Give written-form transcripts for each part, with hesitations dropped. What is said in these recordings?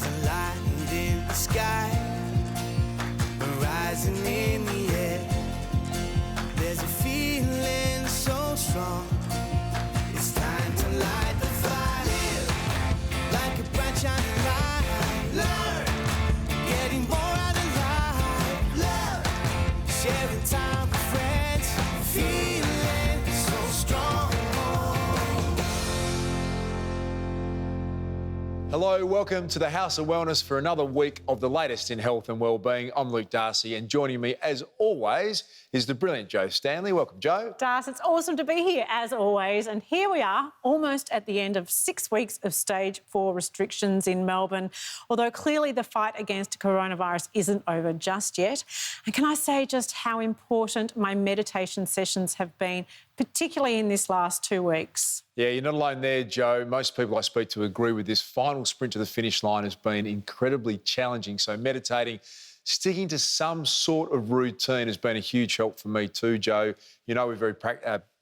a light in the sky, rising in the air. There's a feeling so strong. It's time to light the fire, like a bright shining light. Learn, getting more out of life. Love, sharing time with friends, feeling so strong. Hello, welcome to the House of Wellness for another week of the latest in health and wellbeing. I'm Luke Darcy, and joining me, as always, is the brilliant Jo Stanley. Welcome, Jo. Darcy, it's awesome to be here, as always. And here we are, almost at the end of 6 weeks of stage 4 restrictions in Melbourne, although clearly the fight against coronavirus isn't over just yet. And can I say just how important my meditation sessions have been, particularly in this last 2 weeks? Yeah, you're not alone there, Jo. Most people I speak to agree with this. Final sprint to the finish line has been incredibly challenging. So meditating, sticking to some sort of routine has been a huge help for me too, Jo. You know, we're very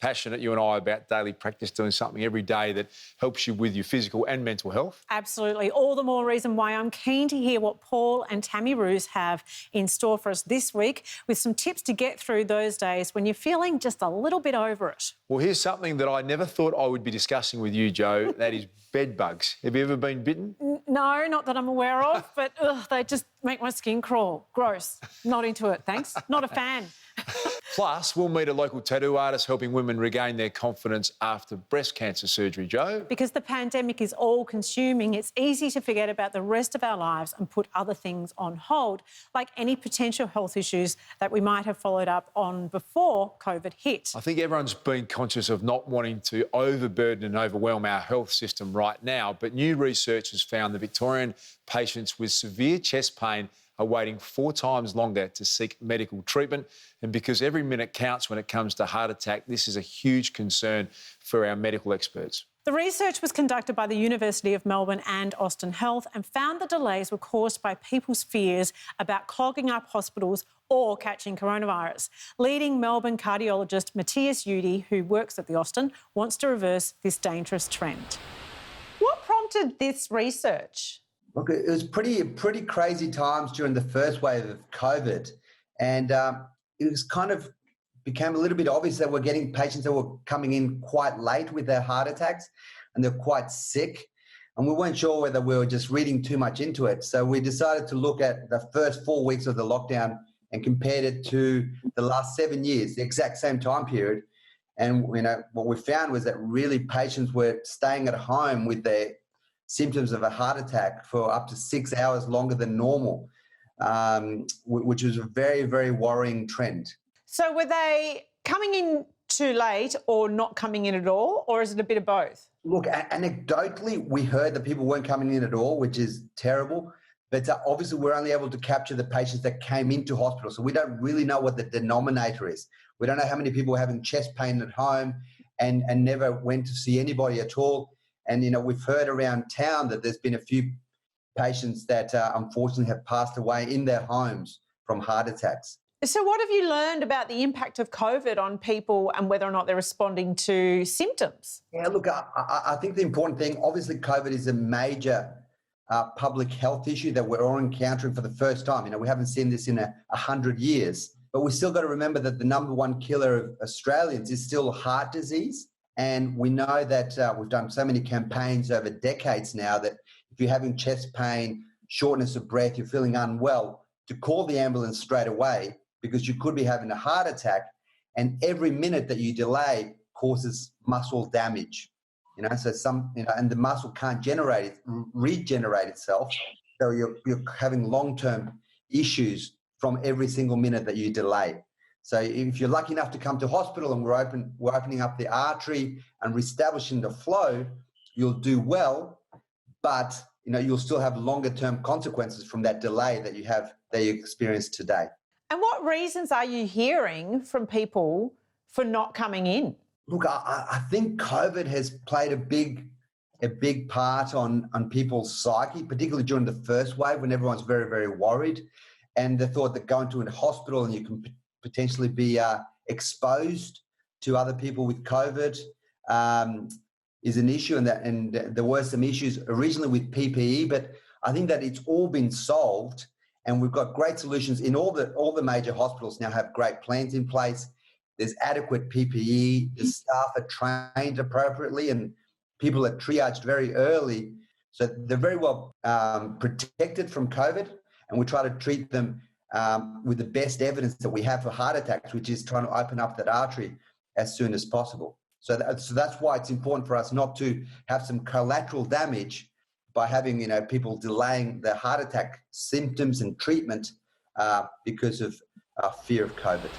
passionate, you and I, about daily practice, doing something every day that helps you with your physical and mental health. Absolutely. All the more reason why I'm keen to hear what Paul and Tammy Roos have in store for us this week, with some tips to get through those days when you're feeling just a little bit over it. Well, here's something that I never thought I would be discussing with you, Jo. That is bed bugs. Have you ever been bitten? No, not that I'm aware of, but they just make my skin crawl. Gross. Not into it, thanks. Not a fan. Plus, we'll meet a local tattoo artist helping women regain their confidence after breast cancer surgery, Jo. Because the pandemic is all-consuming, it's easy to forget about the rest of our lives and put other things on hold, like any potential health issues that we might have followed up on before COVID hit. I think everyone's been conscious of not wanting to overburden and overwhelm our health system right now, but new research has found that Victorian patients with severe chest pain are waiting 4 times longer to seek medical treatment. And because every minute counts when it comes to heart attack, this is a huge concern for our medical experts. The research was conducted by the University of Melbourne and Austin Health and found the delays were caused by people's fears about clogging up hospitals or catching coronavirus. Leading Melbourne cardiologist Matthias Udy, who works at the Austin, wants to reverse this dangerous trend. What prompted this research? Look, it was pretty crazy times during the first wave of COVID, and it was became a little bit obvious that we're getting patients that were coming in quite late with their heart attacks, and they're quite sick, and we weren't sure whether we were just reading too much into it. So we decided to look at the first 4 weeks of the lockdown and compared it to the last 7 years, the exact same time period. And what we found was that really patients were staying at home with their symptoms of a heart attack for up to 6 hours longer than normal, which was a very, very worrying trend. So were they coming in too late or not coming in at all, or is it a bit of both? Look, anecdotally, we heard that people weren't coming in at all, which is terrible. But obviously, we're only able to capture the patients that came into hospital. So we don't really know what the denominator is. We don't know how many people were having chest pain at home and never went to see anybody at all. And, we've heard around town that there's been a few patients that unfortunately have passed away in their homes from heart attacks. So what have you learned about the impact of COVID on people and whether or not they're responding to symptoms? Yeah, look, I think the important thing, obviously COVID is a major public health issue that we're all encountering for the first time. We haven't seen this in 100 years, but we still got to remember that the number one killer of Australians is still heart disease. And we know that we've done so many campaigns over decades now that if you're having chest pain, shortness of breath, you're feeling unwell, to call the ambulance straight away because you could be having a heart attack. And every minute that you delay causes muscle damage. And the muscle can't regenerate itself. So you're having long-term issues from every single minute that you delay. So if you're lucky enough to come to hospital and we're opening up the artery and reestablishing the flow, you'll do well, but you'll still have longer term consequences from that delay that you experience today. And what reasons are you hearing from people for not coming in? Look, I think COVID has played a big part on people's psyche, particularly during the first wave when everyone's very, very worried, and the thought that going to a hospital and you can potentially be exposed to other people with COVID is an issue, and there were some issues originally with PPE, but I think that it's all been solved, and we've got great solutions in all the major hospitals now have great plans in place. There's adequate PPE, the staff are trained appropriately, and people are triaged very early. So they're very well protected from COVID, and we try to treat them with the best evidence that we have for heart attacks, which is trying to open up that artery as soon as possible. So that's why it's important for us not to have some collateral damage by having, people delaying their heart attack symptoms and treatment because of fear of COVID.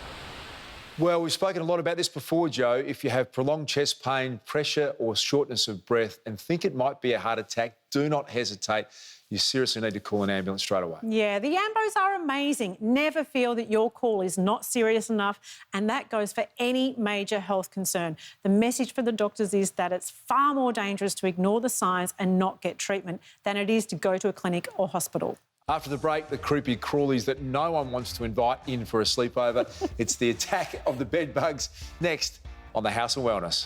Well, we've spoken a lot about this before, Joe. If you have prolonged chest pain, pressure or shortness of breath and think it might be a heart attack, do not hesitate. You seriously need to call an ambulance straight away. Yeah, the ambos are amazing. Never feel that your call is not serious enough, and that goes for any major health concern. The message for the doctors is that it's far more dangerous to ignore the signs and not get treatment than it is to go to a clinic or hospital. After the break, the creepy crawlies that no one wants to invite in for a sleepover. It's the attack of the bed bugs next on the House of Wellness.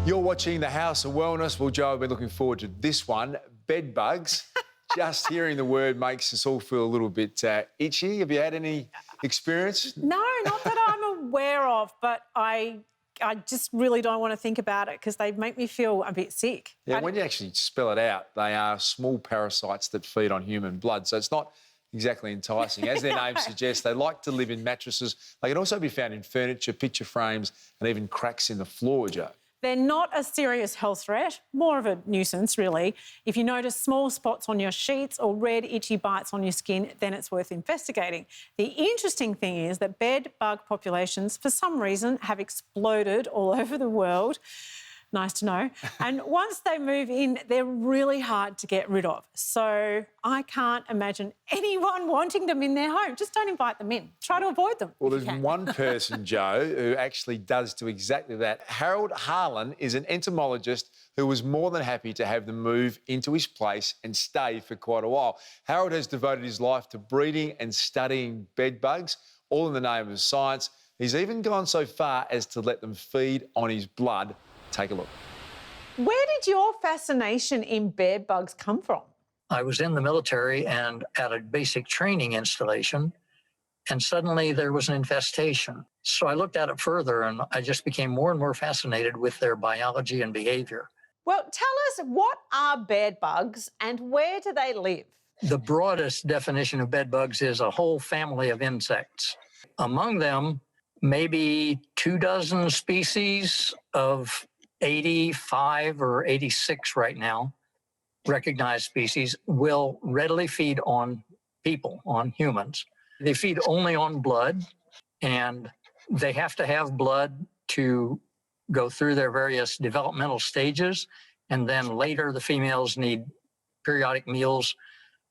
You're watching the House of Wellness. Well, Joe, I've been looking forward to this one. Bed bugs. Just hearing the word makes us all feel a little bit itchy. Have you had any experience? No, not that I'm aware of, but I just really don't want to think about it because they make me feel a bit sick. Yeah, when you actually spell it out, they are small parasites that feed on human blood, so it's not exactly enticing. As their name suggests, they like to live in mattresses. They can also be found in furniture, picture frames and even cracks in the floor, Joe. They're not a serious health threat, more of a nuisance, really. If you notice small spots on your sheets or red, itchy bites on your skin, then it's worth investigating. The interesting thing is that bed bug populations, for some reason, have exploded all over the world. Nice to know. And once they move in, they're really hard to get rid of. So I can't imagine anyone wanting them in their home. Just don't invite them in. Try to avoid them. Well, there's one person, Joe, who actually does do exactly that. Harold Harlan is an entomologist who was more than happy to have them move into his place and stay for quite a while. Harold has devoted his life to breeding and studying bed bugs, all in the name of science. He's even gone so far as to let them feed on his blood. Take a look. Where did your fascination in bed bugs come from? I was in the military and at a basic training installation, and suddenly there was an infestation. So I looked at it further and I just became more and more fascinated with their biology and behavior. Well, tell us, what are bed bugs and where do they live? The broadest definition of bed bugs is a whole family of insects. Among them, maybe 24 species of 85 or 86 right now, recognized species, will readily feed on people, on humans. They feed only on blood, and they have to have blood to go through their various developmental stages, and then later the females need periodic meals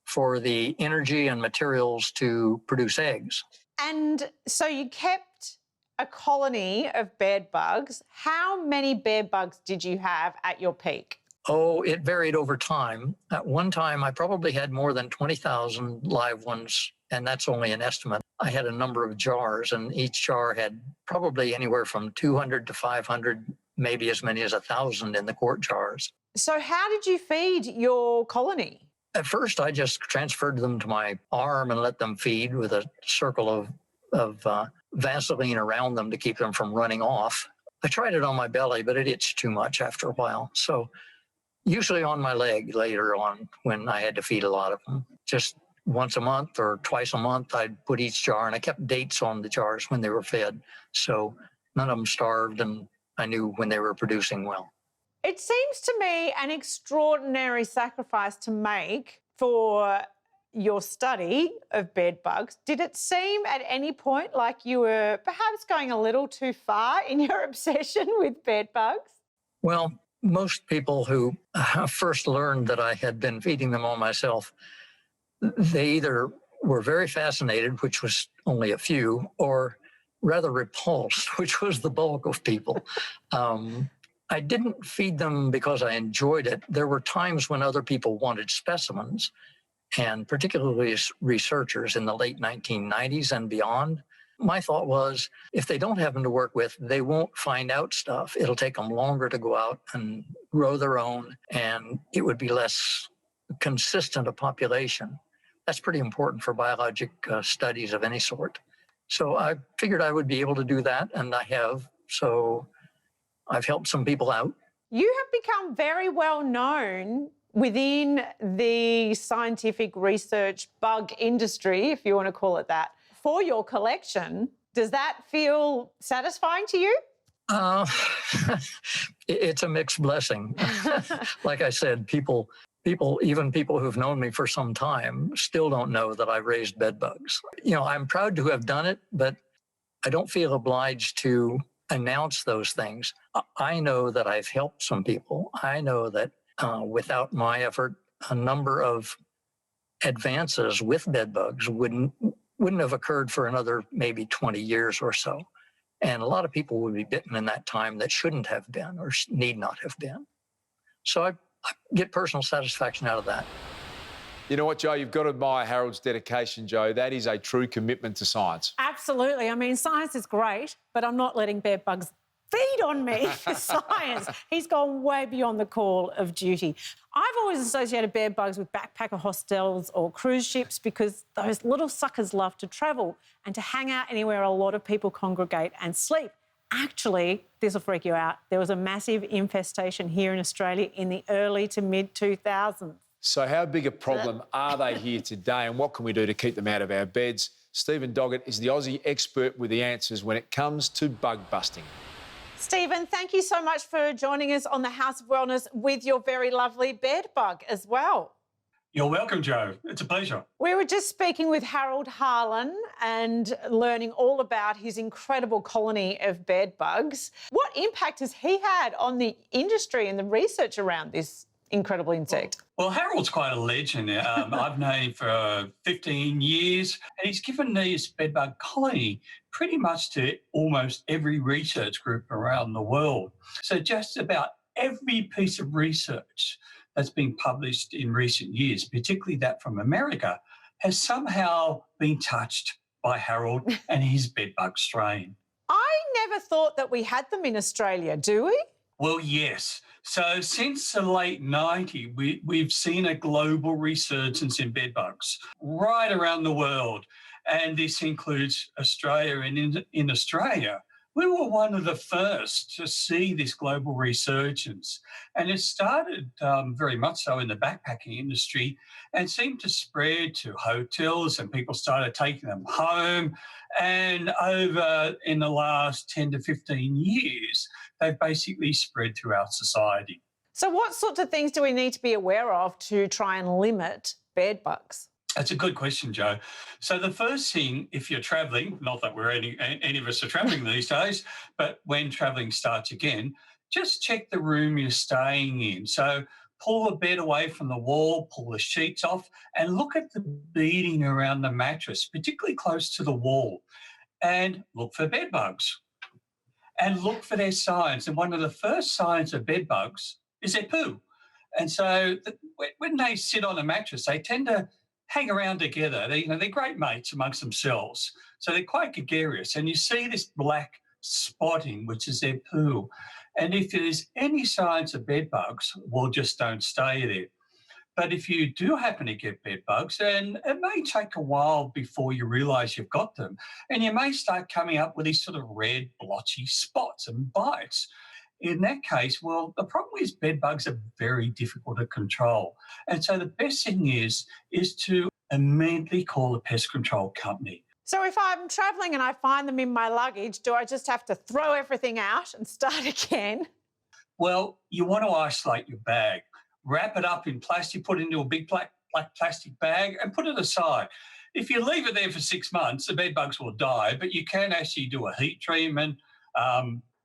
for the energy and materials to produce eggs. And so you kept a colony of bed bugs. How many bed bugs did you have at your peak? Oh, it varied over time. At one time, I probably had more than 20,000 live ones, and that's only an estimate. I had a number of jars, and each jar had probably anywhere from 200 to 500, maybe as many as 1,000 in the quart jars. So how did you feed your colony? At first, I just transferred them to my arm and let them feed with a circle of Vaseline around them to keep them from running off. I tried it on my belly, but it itched too much after a while. So usually on my leg later on when I had to feed a lot of them. Just once a month or twice a month, I'd put each jar, and I kept dates on the jars when they were fed. So none of them starved, and I knew when they were producing well. It seems to me an extraordinary sacrifice to make for your study of bed bugs. Did it seem at any point like you were perhaps going a little too far in your obsession with bed bugs? Well, most people who first learned that I had been feeding them on myself, they either were very fascinated, which was only a few, or rather repulsed, which was the bulk of people. I didn't feed them because I enjoyed it. There were times when other people wanted specimens, and particularly researchers in the late 1990s and beyond. My thought was, if they don't have them to work with, they won't find out stuff. It'll take them longer to go out and grow their own, and it would be less consistent a population. That's pretty important for biologic studies of any sort. So I figured I would be able to do that, and I have. So I've helped some people out. You have become very well known within the scientific research bug industry, if you want to call it that, for your collection. Does that feel satisfying to you? It's a mixed blessing. Like I said, even people who've known me for some time still don't know that I've raised bed bugs. You know, I'm proud to have done it, but I don't feel obliged to announce those things. I know that I've helped some people. I know that without my effort, a number of advances with bed bugs wouldn't have occurred for another maybe 20 years or so. And a lot of people would be bitten in that time that shouldn't have been or need not have been. So I get personal satisfaction out of that. You know what, Joe? You've got to admire Harold's dedication, Joe. That is a true commitment to science. Absolutely. I mean, science is great, but I'm not letting bed bugs feed on me for science. He's gone way beyond the call of duty. I've always associated bed bugs with backpacker hostels or cruise ships because those little suckers love to travel and to hang out anywhere a lot of people congregate and sleep. Actually, this will freak you out, there was a massive infestation here in Australia in the early to mid-2000s. So how big a problem are they here today, and what can we do to keep them out of our beds? Stephen Doggett is the Aussie expert with the answers when it comes to bug busting. Stephen, thank you so much for joining us on the House of Wellness with your very lovely bed bug as well. You're welcome, Joe. It's a pleasure. We were just speaking with Harold Harlan and learning all about his incredible colony of bed bugs. What impact has he had on the industry and the research around this incredible insect? Well, Harold's quite a legend. I've known him for 15 years, and he's given this bedbug colony pretty much to almost every research group around the world. So just about every piece of research that's been published in recent years, particularly that from America, has somehow been touched by Harold and his bedbug strain. I never thought that we had them in Australia, do we? Well, yes. So since the late 90s, we've seen a global resurgence in bedbugs right around the world. And this includes Australia. And in Australia, we were one of the first to see this global resurgence. And it started very much so in the backpacking industry and seemed to spread to hotels, and people started taking them home. And over in the last 10 to 15 years, they've basically spread throughout society. So what sorts of things do we need to be aware of to try and limit bed bugs? That's a good question, Joe. So the first thing, if you're travelling, not that we're any of us are travelling these days, but when travelling starts again, just check the room you're staying in. So pull the bed away from the wall, pull the sheets off, and look at the beading around the mattress, particularly close to the wall, and look for bed bugs. And look for their signs. And one of the first signs of bed bugs is their poo. And so when they sit on a mattress, they tend to hang around together. They're great mates amongst themselves. So they're quite gregarious. And you see this black spotting, which is their poo. And if there's any signs of bed bugs, well, just don't stay there. But if you do happen to get bed bugs, then it may take a while before you realise you've got them. And you may start coming up with these sort of red, blotchy spots and bites. In that case, well, the problem is bed bugs are very difficult to control. And so the best thing is to immediately call a pest control company. So if I'm travelling and I find them in my luggage, do I just have to throw everything out and start again? Well, you want to isolate your bag. Wrap it up in plastic, put it into a big black plastic bag and put it aside. If you leave it there for 6 months, the bed bugs will die, but you can actually do a heat treatment,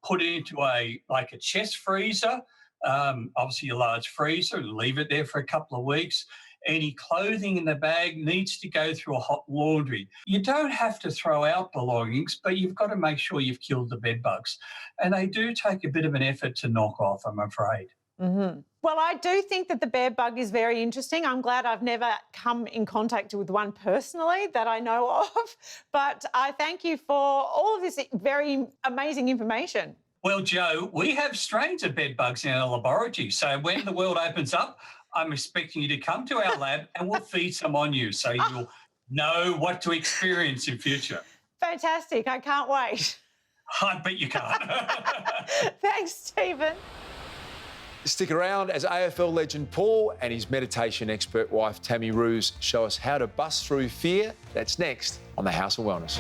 put it into a chest freezer, obviously a large freezer, and leave it there for a couple of weeks. Any clothing in the bag needs to go through a hot laundry. You don't have to throw out belongings, but you've got to make sure you've killed the bed bugs. And they do take a bit of an effort to knock off, I'm afraid. Well, I do think that the bed bug is very interesting. I'm glad I've never come in contact with one personally that I know of. But I thank you for all of this very amazing information. Well, Joe, we have strains of bed bugs in our laboratory. So when the world opens up, I'm expecting you to come to our lab and we'll feed some on you so you'll know what to experience in future. Fantastic. I can't wait. I bet you can't. Thanks, Stephen. Stick around as AFL legend Paul and his meditation expert wife Tammy Ruse show us how to bust through fear. That's next on the House of Wellness.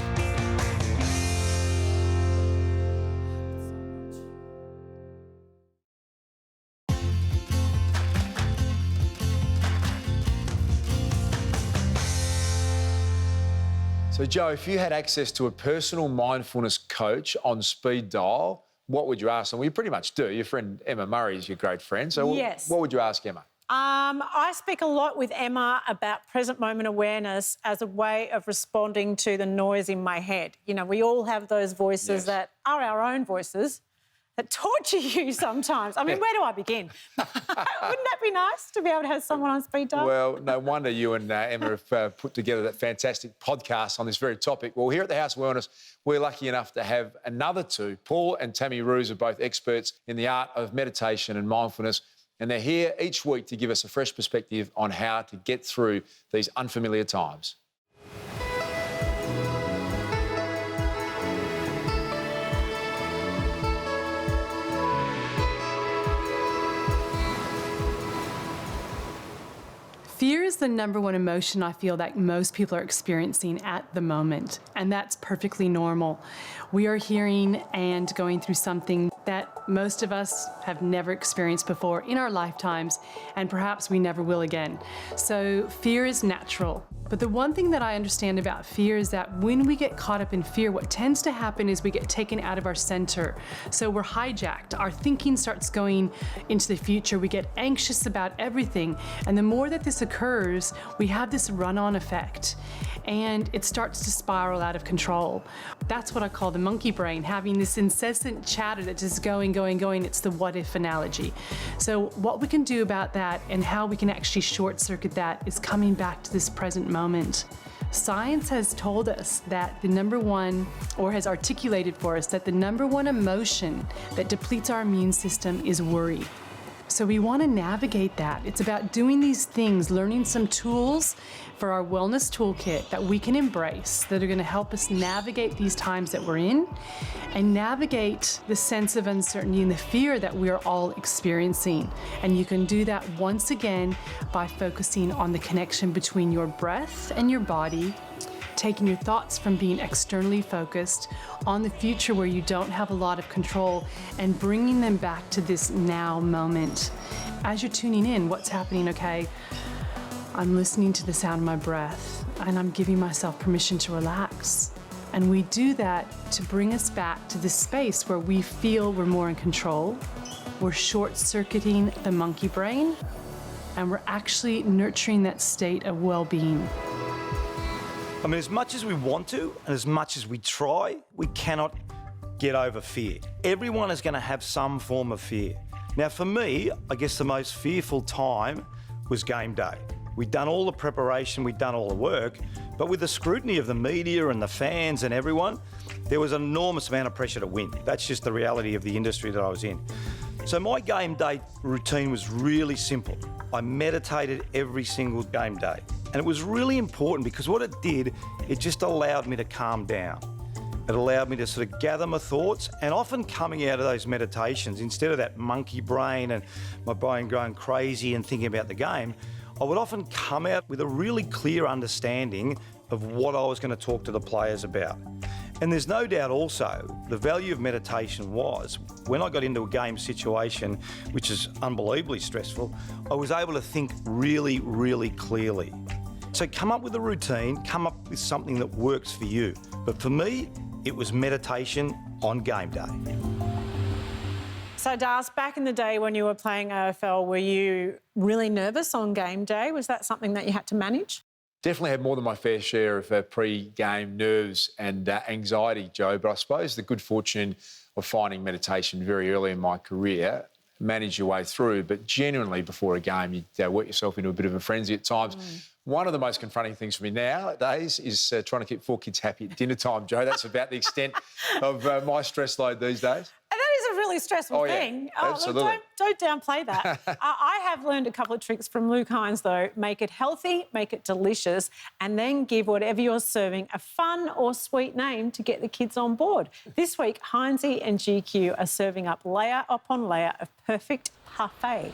So, Joe, if you had access to a personal mindfulness coach on speed dial, what would you ask them? Well, you pretty much do. Your friend Emma Murray is your great friend. So Yes. What would you ask Emma? I speak a lot with Emma about present moment awareness as a way of responding to the noise in my head. You know, we all have those voices that are our own voices that torture you sometimes. I mean, where do I begin? Wouldn't that be nice to be able to have someone on speed dial? Well, no wonder you and Emma have put together that fantastic podcast on this very topic. Well, here at the House of Wellness, we're lucky enough to have another two. Paul and Tammy Ruse are both experts in the art of meditation and mindfulness, and they're here each week to give us a fresh perspective on how to get through these unfamiliar times. Fear is the number one emotion I feel that most people are experiencing at the moment, and that's perfectly normal. We are hearing and going through something that most of us have never experienced before in our lifetimes, and perhaps we never will again. So fear is natural. But the one thing that I understand about fear is that when we get caught up in fear, what tends to happen is we get taken out of our center. So we're hijacked. Our thinking starts going into the future. We get anxious about everything. And the more that this occurs, we have this run-on effect. And it starts to spiral out of control. That's what I call the monkey brain, having this incessant chatter that's just going. It's the what if analogy. So what we can do about that and how we can actually short circuit that is coming back to this present moment. Science has told us that the number one, or has articulated for us, that the number one emotion that depletes our immune system is worry. So we want to navigate that. It's about doing these things, learning some tools for our wellness toolkit that we can embrace that are going to help us navigate these times that we're in and navigate the sense of uncertainty and the fear that we're all experiencing. And you can do that once again by focusing on the connection between your breath and your body, taking your thoughts from being externally focused on the future where you don't have a lot of control and bringing them back to this now moment. As you're tuning in, what's happening? Okay, I'm listening to the sound of my breath and I'm giving myself permission to relax. And we do that to bring us back to this space where we feel we're more in control. We're short-circuiting the monkey brain and we're actually nurturing that state of well-being. I mean, as much as we want to and as much as we try, we cannot get over fear. Everyone is going to have some form of fear. Now, for me, I guess the most fearful time was game day. We'd done all the preparation, we'd done all the work, but with the scrutiny of the media and the fans and everyone, there was an enormous amount of pressure to win. That's just the reality of the industry that I was in. So my game day routine was really simple. I meditated every single game day. And it was really important because what it did, it just allowed me to calm down. It allowed me to sort of gather my thoughts, and often coming out of those meditations, instead of that monkey brain and my brain going crazy and thinking about the game, I would often come out with a really clear understanding of what I was going to talk to the players about. And there's no doubt also the value of meditation was when I got into a game situation, which is unbelievably stressful, I was able to think really, really clearly. So come up with a routine, come up with something that works for you. But for me, it was meditation on game day. So, Darcy, back in the day when you were playing AFL, were you really nervous on game day? Was that something that you had to manage? Definitely had more than my fair share of pre-game nerves and anxiety, Joe, but I suppose the good fortune of finding meditation very early in my career manage your way through. But genuinely, before a game, you work yourself into a bit of a frenzy at times. One of the most confronting things for me nowadays is trying to keep 4 kids happy at dinner time, Joe. That's about the extent of my stress load these days. And that is a really stressful thing. Yeah, absolutely. Look, don't downplay that. I have learned a couple of tricks from Luke Hines, though. Make it healthy, make it delicious, and then give whatever you're serving a fun or sweet name to get the kids on board. This week, Hinesy and GQ are serving up layer upon layer of perfect parfait.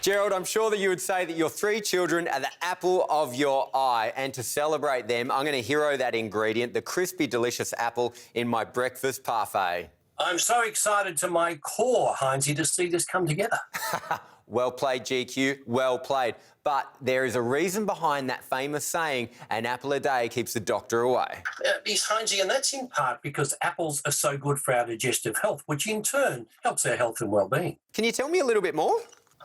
Gerald, I'm sure that you would say that your 3 children are the apple of your eye, and to celebrate them, I'm going to hero that ingredient, the crispy, delicious apple, in my breakfast parfait. I'm so excited to my core, Hinesy, to see this come together. Well played, GQ, well played. But there is a reason behind that famous saying, an apple a day keeps the doctor away. Yes, Hinesy, and that's in part because apples are so good for our digestive health, which in turn helps our health and well-being. Can you tell me a little bit more?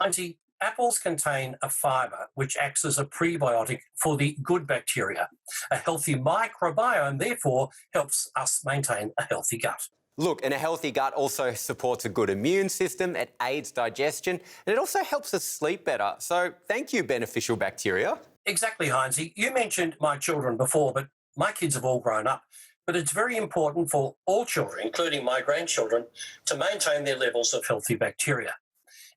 Hinesy, apples contain a fibre which acts as a prebiotic for the good bacteria, a healthy microbiome, therefore helps us maintain a healthy gut. Look, and a healthy gut also supports a good immune system, it aids digestion, and it also helps us sleep better. So thank you, beneficial bacteria. Exactly, Hinesy. You mentioned my children before, but my kids have all grown up. But it's very important for all children, including my grandchildren, to maintain their levels of healthy bacteria.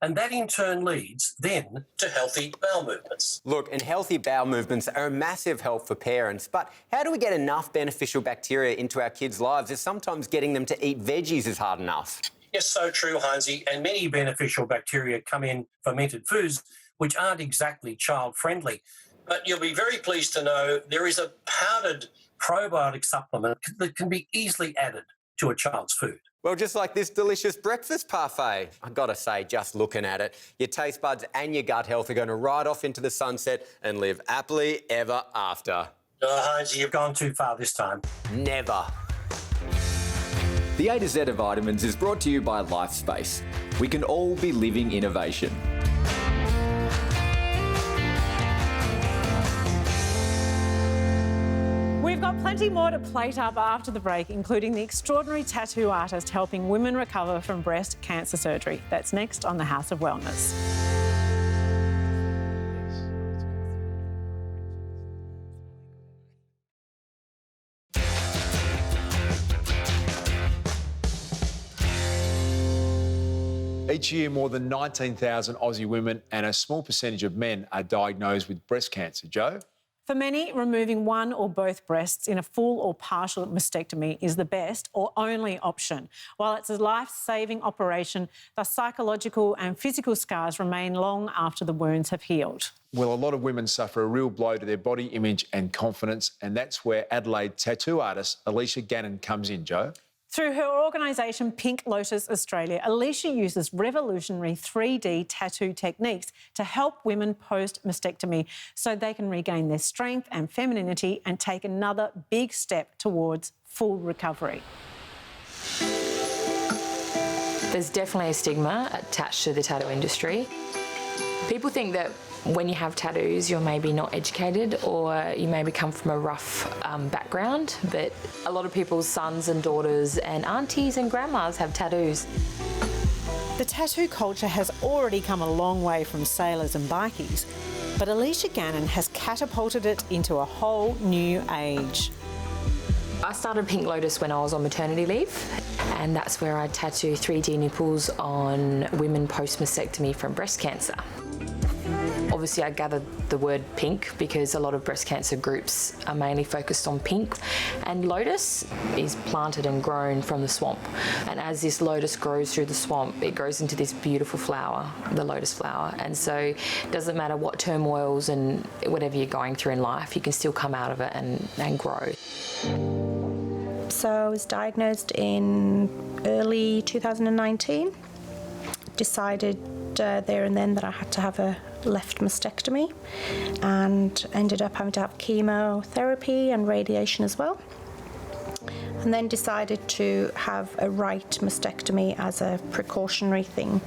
And that in turn leads then to healthy bowel movements. Look, and healthy bowel movements are a massive help for parents, but how do we get enough beneficial bacteria into our kids' lives if sometimes getting them to eat veggies is hard enough? Yes, so true, Hinesy, and many beneficial bacteria come in fermented foods which aren't exactly child-friendly. But you'll be very pleased to know there is a powdered probiotic supplement that can be easily added to a child's food. Well, just like this delicious breakfast parfait. I've got to say, just looking at it, your taste buds and your gut health are going to ride off into the sunset and live happily ever after. Hinesy, you've gone too far this time. Never. The A to Z of Vitamins is brought to you by LifeSpace. We can all be living innovation. We've got plenty more to plate up after the break, including the extraordinary tattoo artist helping women recover from breast cancer surgery. That's next on the House of Wellness. Each year, more than 19,000 Aussie women and a small percentage of men are diagnosed with breast cancer. Joe? For many, removing one or both breasts in a full or partial mastectomy is the best or only option. While it's a life-saving operation, the psychological and physical scars remain long after the wounds have healed. Well, a lot of women suffer a real blow to their body image and confidence, and that's where Adelaide tattoo artist Alicia Gannon comes in, Joe. Through her organisation Pink Lotus Australia, Alicia uses revolutionary 3D tattoo techniques to help women post-mastectomy so they can regain their strength and femininity and take another big step towards full recovery. There's definitely a stigma attached to the tattoo industry. People think that when you have tattoos, you're maybe not educated or you maybe come from a rough background, but a lot of people's sons and daughters and aunties and grandmas have tattoos. The tattoo culture has already come a long way from sailors and bikies, but Alicia Gannon has catapulted it into a whole new age. I started Pink Lotus when I was on maternity leave, and that's where I tattoo 3D nipples on women post-mastectomy from breast cancer. Obviously, I gathered the word pink because a lot of breast cancer groups are mainly focused on pink. And lotus is planted and grown from the swamp. And as this lotus grows through the swamp, it grows into this beautiful flower, the lotus flower. And so it doesn't matter what turmoils and whatever you're going through in life, you can still come out of it and grow. So I was diagnosed in early 2019. Decided there and then that I had to have a left mastectomy and ended up having to have chemotherapy and radiation as well. And then decided to have a right mastectomy as a precautionary thing.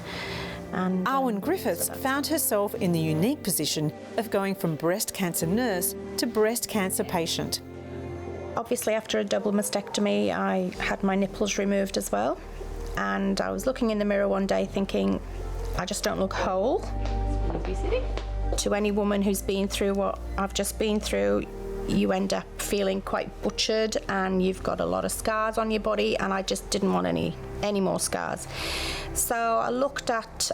And Arwen Griffiths found herself in the unique position of going from breast cancer nurse to breast cancer patient. Obviously, after a double mastectomy, I had my nipples removed as well. and I was looking in the mirror one day thinking, I just don't look whole. To any woman who's been through what I've just been through, you end up feeling quite butchered and you've got a lot of scars on your body, and I just didn't want any more scars. So I looked at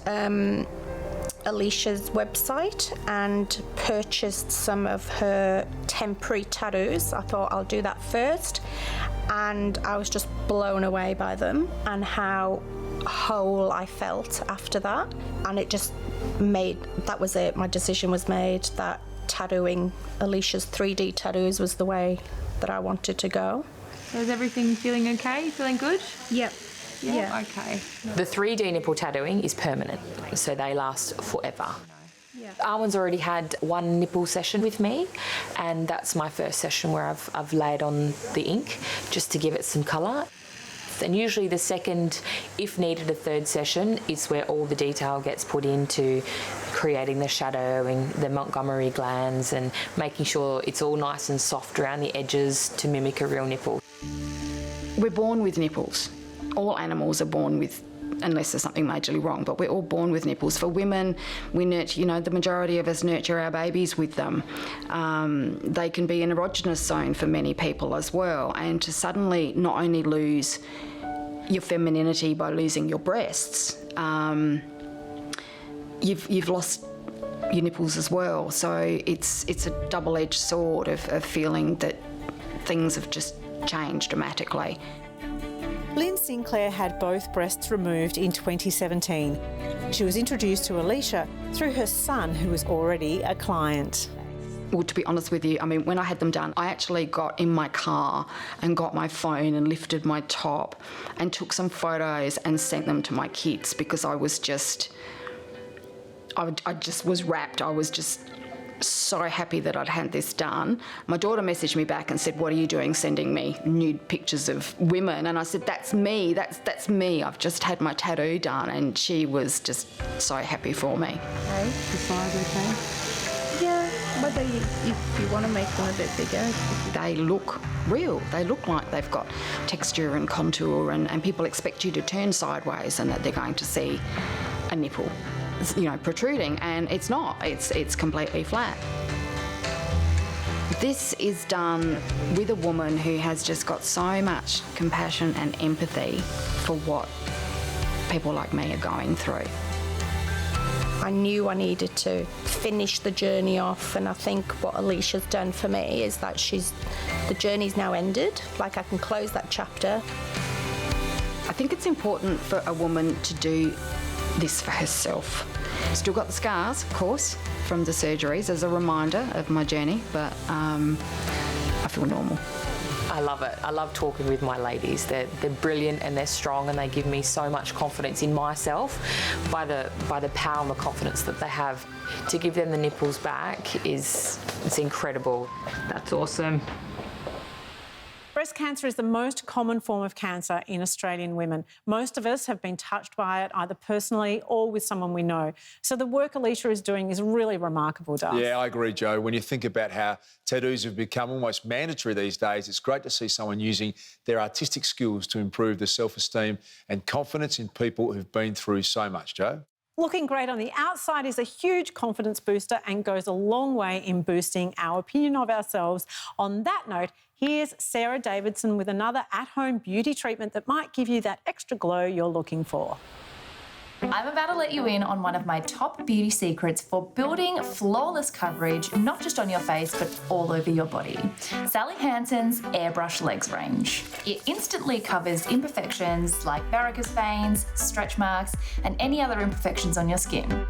Alicia's website and purchased some of her temporary tattoos. I thought I'll do that first, and I was just blown away by them and how whole I felt after that. And it just that was it. My decision was made that tattooing Alicia's 3D tattoos was the way that I wanted to go. So is everything feeling okay? Feeling good? Yep. Yeah. Okay. The 3D nipple tattooing is permanent, so they last forever. Arwen's already had one nipple session with me, and that's my first session where I've laid on the ink just to give it some colour. And usually the second, if needed a third session, is where all the detail gets put into creating the shadowing, the Montgomery glands, and making sure it's all nice and soft around the edges to mimic a real nipple. We're born with nipples. All animals are born with, unless there's something majorly wrong, but we're all born with nipples. For women, we nurture, the majority of us nurture our babies with them. They can be an erogenous zone for many people as well, and to suddenly not only lose your femininity by losing your breasts, you've lost your nipples as well. So it's a double-edged sword of feeling that things have just changed dramatically. Lynn Sinclair had both breasts removed in 2017. She was introduced to Alicia through her son, who was already a client. Well, to be honest with you, when I had them done, I actually got in my car and got my phone and lifted my top and took some photos and sent them to my kids, because I was just was wrapped. I was just so happy that I'd had this done. My daughter messaged me back and said, "What are you doing sending me nude pictures of women?" And I said, "That's me, that's me. I've just had my tattoo done." And she was just so happy for me. Okay, the size okay? Yeah, whether you want to make them a bit bigger. They look real. They look like they've got texture and contour, and people expect you to turn sideways and that they're going to see a nipple, protruding, and it's not. It's completely flat. This is done with a woman who has just got so much compassion and empathy for what people like me are going through. I knew I needed to finish the journey off, and I think what Alicia's done for me is that the journey's now ended. Like, I can close that chapter. I think it's important for a woman to do this for herself. Still got the scars, of course, from the surgeries as a reminder of my journey, but I feel normal. I love it. I love talking with my ladies. They're brilliant and they're strong, and they give me so much confidence in myself by the power and the confidence that they have. To give them the nipples back it's incredible. That's awesome. Breast cancer is the most common form of cancer in Australian women. Most of us have been touched by it, either personally or with someone we know. So the work Alicia is doing is really remarkable, Darcy. Yeah, I agree, Jo. When you think about how tattoos have become almost mandatory these days, it's great to see someone using their artistic skills to improve the self-esteem and confidence in people who've been through so much, Jo. Looking great on the outside is a huge confidence booster and goes a long way in boosting our opinion of ourselves. On that note, here's Sarah Davidson with another at-home beauty treatment that might give you that extra glow you're looking for. I'm about to let you in on one of my top beauty secrets for building flawless coverage, not just on your face, but all over your body. Sally Hansen's Airbrush Legs range. It instantly covers imperfections like varicose veins, stretch marks, and any other imperfections on your skin.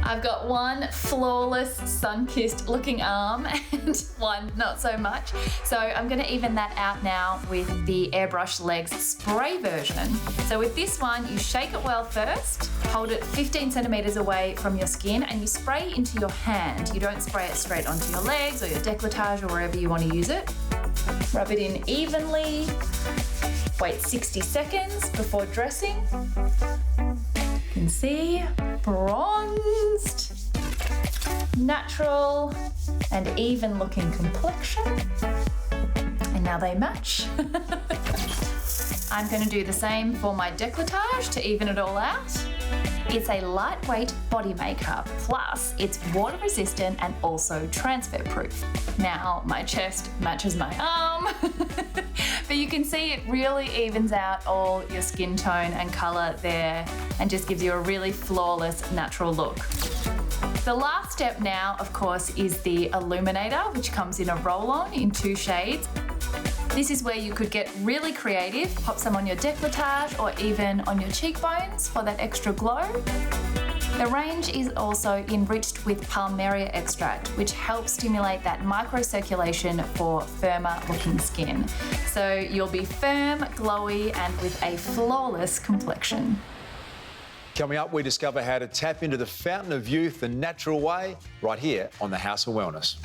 I've got one flawless, sun-kissed looking arm and one not so much. So I'm going to even that out now with the Airbrush Legs spray version. So with this one, you shake it well first, hold it 15 centimetres away from your skin, and you spray into your hand. You don't spray it straight onto your legs or your décolletage or wherever you want to use it. Rub it in evenly. Wait 60 seconds before dressing. You can see bronzed, natural and even looking complexion. And now they match. I'm going to do the same for my décolletage to even it all out. It's a lightweight body makeup, plus it's water resistant and also transfer proof. Now, my chest matches my arm, but you can see it really evens out all your skin tone and colour there and just gives you a really flawless, natural look. The last step now, of course, is the illuminator, which comes in a roll-on in 2 shades. This is where you could get really creative, pop some on your décolletage or even on your cheekbones for that extra glow. The range is also enriched with palmaria extract, which helps stimulate that microcirculation for firmer looking skin. So you'll be firm, glowy, and with a flawless complexion. Coming up, we discover how to tap into the fountain of youth the natural way, right here on the House of Wellness.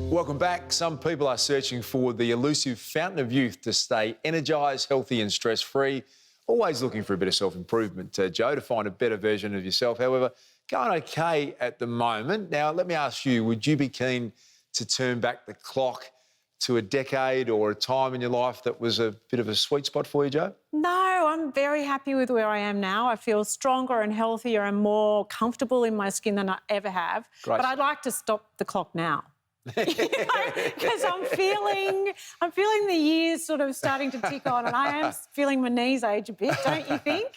Welcome back. Some people are searching for the elusive fountain of youth to stay energised, healthy and stress-free. Always looking for a bit of self-improvement, Joe, to find a better version of yourself. However, going okay at the moment. Now, let me ask you, would you be keen to turn back the clock to a decade or a time in your life that was a bit of a sweet spot for you, Joe? No, I'm very happy with where I am now. I feel stronger and healthier and more comfortable in my skin than I ever have. Great. But I'd like to stop the clock now. Because I'm feeling the years sort of starting to tick on, and I am feeling my knees age a bit, don't you think?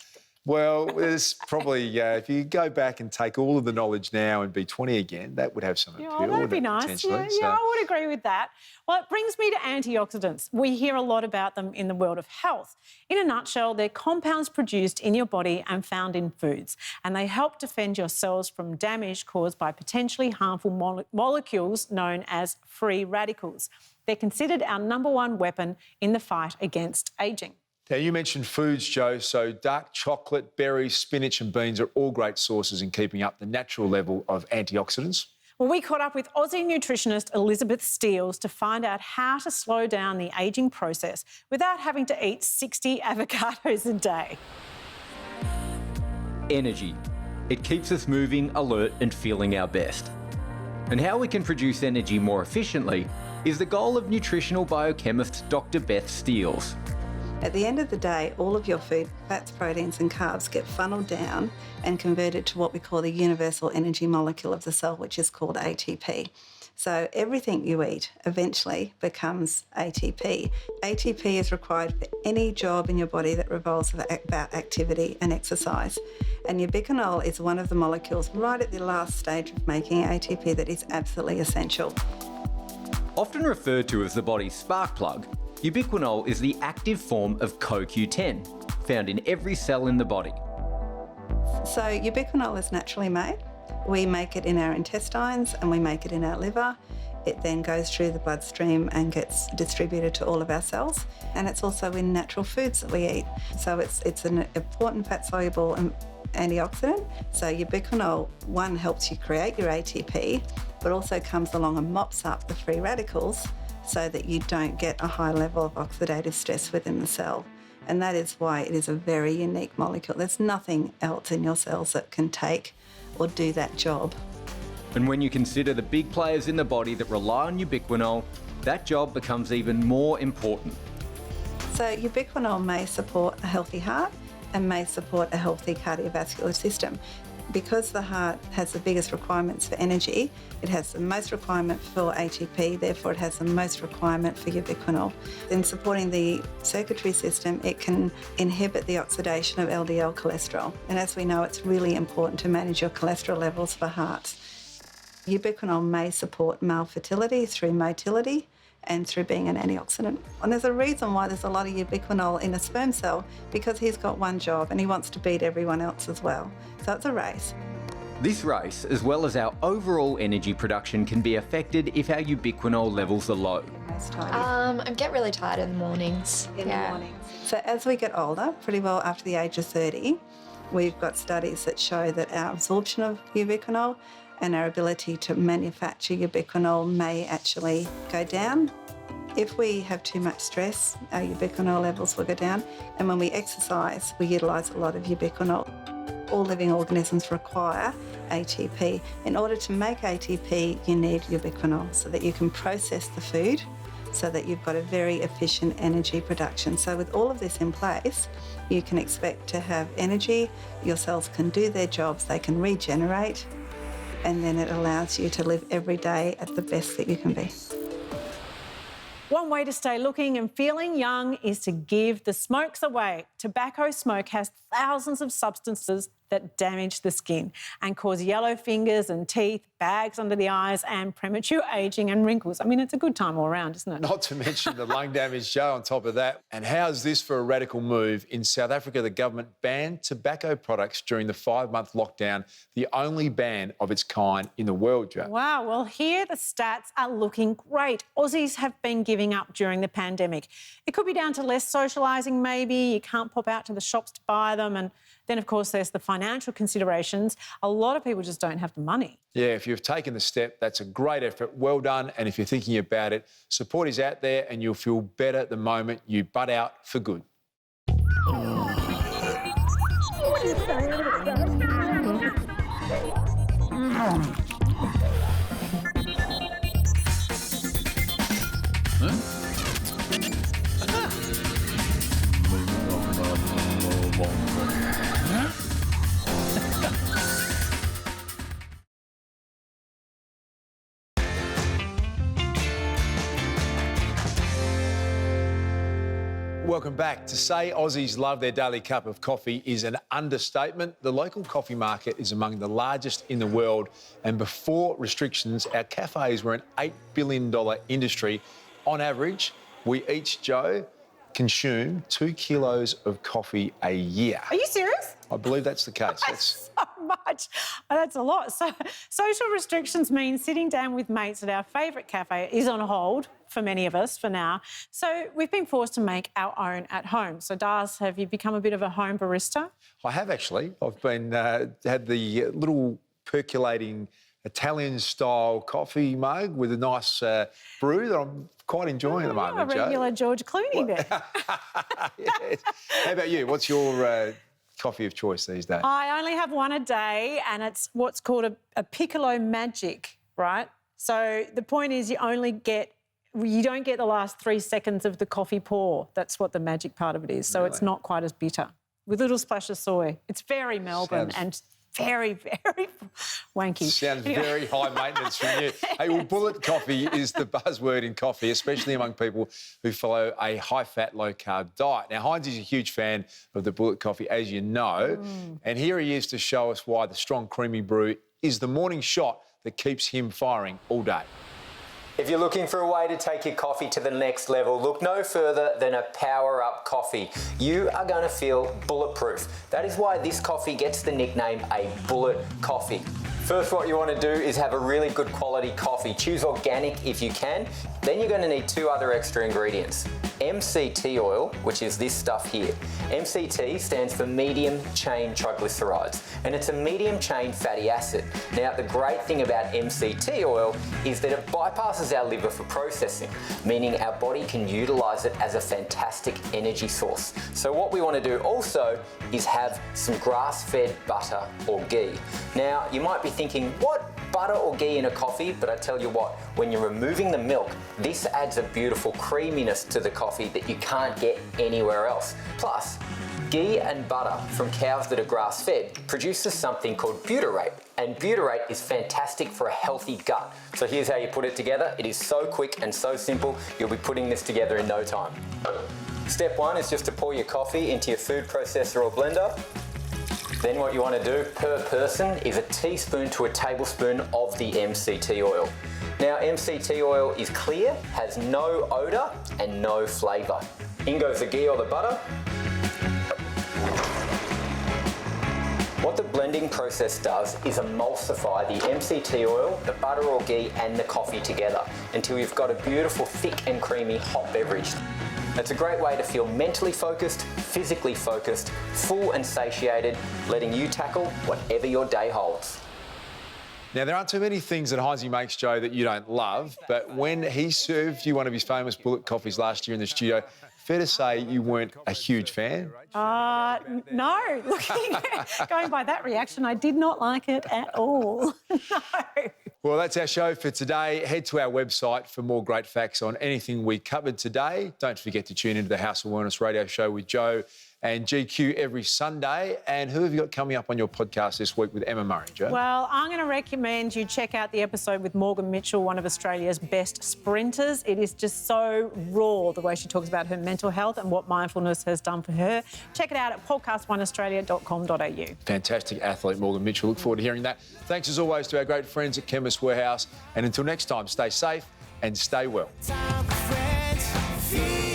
Well, there's probably, if you go back and take all of the knowledge now and be 20 again, that would have some appeal. Oh, that'd be nice. Yeah, I would agree with that. Well, it brings me to antioxidants. We hear a lot about them in the world of health. In a nutshell, they're compounds produced in your body and found in foods, and they help defend your cells from damage caused by potentially harmful molecules known as free radicals. They're considered our #1 weapon in the fight against ageing. Now, you mentioned foods, Joe, so dark chocolate, berries, spinach and beans are all great sources in keeping up the natural level of antioxidants. Well, we caught up with Aussie nutritionist Elizabeth Steeles to find out how to slow down the ageing process without having to eat 60 avocados a day. Energy. It keeps us moving, alert and feeling our best. And how we can produce energy more efficiently is the goal of nutritional biochemist Dr. Beth Steeles. At the end of the day, all of your food, fats, proteins and carbs get funneled down and converted to what we call the universal energy molecule of the cell, which is called ATP. So everything you eat eventually becomes ATP. ATP is required for any job in your body that revolves about activity and exercise. And ubiquinol is one of the molecules right at the last stage of making ATP that is absolutely essential. Often referred to as the body's spark plug, ubiquinol is the active form of CoQ10, found in every cell in the body. So ubiquinol is naturally made. We make it in our intestines and we make it in our liver. It then goes through the bloodstream and gets distributed to all of our cells. And it's also in natural foods that we eat. So it's an important fat-soluble antioxidant. So ubiquinol, one, helps you create your ATP, but also comes along and mops up the free radicals so that you don't get a high level of oxidative stress within the cell. And that is why it is a very unique molecule. There's nothing else in your cells that can take or do that job. And when you consider the big players in the body that rely on ubiquinol, that job becomes even more important. So ubiquinol may support a healthy heart and may support a healthy cardiovascular system. Because the heart has the biggest requirements for energy, it has the most requirement for ATP, therefore it has the most requirement for ubiquinol. In supporting the circulatory system, it can inhibit the oxidation of LDL cholesterol. And as we know, it's really important to manage your cholesterol levels for hearts. Ubiquinol may support male fertility through motility and through being an antioxidant. And there's a reason why there's a lot of ubiquinol in a sperm cell, because he's got one job and he wants to beat everyone else as well. So it's a race. This race, as well as our overall energy production, can be affected if our ubiquinol levels are low. I get really tired in the mornings. The mornings. So as we get older, pretty well after the age of 30, we've got studies that show that our absorption of ubiquinol and our ability to manufacture ubiquinol may actually go down. If we have too much stress, our ubiquinol levels will go down. And when we exercise, we utilise a lot of ubiquinol. all living organisms require ATP. In order to make ATP, you need ubiquinol so that you can process the food, so that you've got a very efficient energy production. So with all of this in place, you can expect to have energy, your cells can do their jobs, they can regenerate, and then it allows you to live every day at the best that you can be. One way to stay looking and feeling young is to give the smokes away. Tobacco smoke has thousands of substances that damage the skin and cause yellow fingers and teeth, bags under the eyes and premature ageing and wrinkles. I mean, it's a good time all around, isn't it? Not to mention the lung damage, Joe, on top of that. And how's this for a radical move? In South Africa, the government banned tobacco products during the 5-month lockdown, the only ban of its kind in the world, Joe. Wow, well, here the stats are looking great. Aussies have been giving up during the pandemic. It could be down to less socialising maybe, you can't pop out to the shops to buy them, and then, of course, there's the financial considerations. A lot of people just don't have the money. Yeah, if you've taken the step, that's a great effort. Well done. And if you're thinking about it, support is out there and you'll feel better the moment you butt out for good. Welcome back. To say Aussies love their daily cup of coffee is an understatement. The local coffee market is among the largest in the world, and before restrictions, our cafes were an $8 billion industry. On average, we each, Joe, consume 2 kilos of coffee a year. Are you serious? I believe that's the case. That's so much. Oh, that's a lot. So social restrictions mean sitting down with mates at our favourite cafe is on hold for many of us for now. So we've been forced to make our own at home. So Dars, have you become a bit of a home barista? I have actually. I've been had the little percolating Italian-style coffee mug with a nice brew that I'm quite enjoying at the moment, a regular Joe. George Clooney there. Yes. How about you? What's your coffee of choice these days? I only have one a day, and it's what's called a Piccolo Magic, right? So the point is you don't get the last 3 seconds of the coffee pour. That's what the magic part of it is. So It's not quite as bitter. With a little splash of soy. It's very Melbourne and very, very wanky. Sounds very high maintenance from you. Hey, well, bullet coffee is the buzzword in coffee, especially among people who follow a high-fat, low-carb diet. Now, Hines is a huge fan of the bullet coffee, as you know, and here he is to show us why the strong, creamy brew is the morning shot that keeps him firing all day. If you're looking for a way to take your coffee to the next level, look no further than a Power Up coffee. You are going to feel bulletproof. That is why this coffee gets the nickname a bullet coffee. First, what you want to do is have a really good quality coffee. Choose organic if you can. Then you're going to need 2 other extra ingredients. MCT oil, which is this stuff here. MCT stands for medium chain triglycerides, and it's a medium chain fatty acid. Now, the great thing about MCT oil is that it bypasses our liver for processing, meaning our body can utilize it as a fantastic energy source. So what we want to do also is have some grass-fed butter or ghee. Now, you might be thinking, what? Butter or ghee in a coffee? But I tell you what, when you're removing the milk, this adds a beautiful creaminess to the coffee that you can't get anywhere else. Plus, ghee and butter from cows that are grass-fed produces something called butyrate, and butyrate is fantastic for a healthy gut. So here's how you put it together. It is so quick and so simple, you'll be putting this together in no time. Step 1 is just to pour your coffee into your food processor or blender. Then what you want to do per person is a teaspoon to a tablespoon of the MCT oil. Now, MCT oil is clear, has no odour and no flavour. In goes the ghee or the butter. What the blending process does is emulsify the MCT oil, the butter or ghee and the coffee together until you've got a beautiful, thick and creamy hot beverage. It's a great way to feel mentally focused, physically focused, full and satiated, letting you tackle whatever your day holds. Now, there aren't too many things that Heinzie makes, Joe, that you don't love, but when he served you one of his famous bullet coffees last year in the studio, fair to say you weren't a huge fan? No. Going by that reaction, I did not like it at all. No. Well, that's our show for today. Head to our website for more great facts on anything we covered today. Don't forget to tune into the House of Wellness radio show with Joe and GQ every Sunday. And who have you got coming up on your podcast this week with Emma Murray, Joe? Well, I'm going to recommend you check out the episode with Morgan Mitchell, one of Australia's best sprinters. It is just so raw, the way she talks about her mental health and what mindfulness has done for her. Check it out at podcastoneaustralia.com.au. Fantastic athlete, Morgan Mitchell. Look forward to hearing that. Thanks as always to our great friends at Chemist Warehouse. And until next time, stay safe and stay well. Time for friends.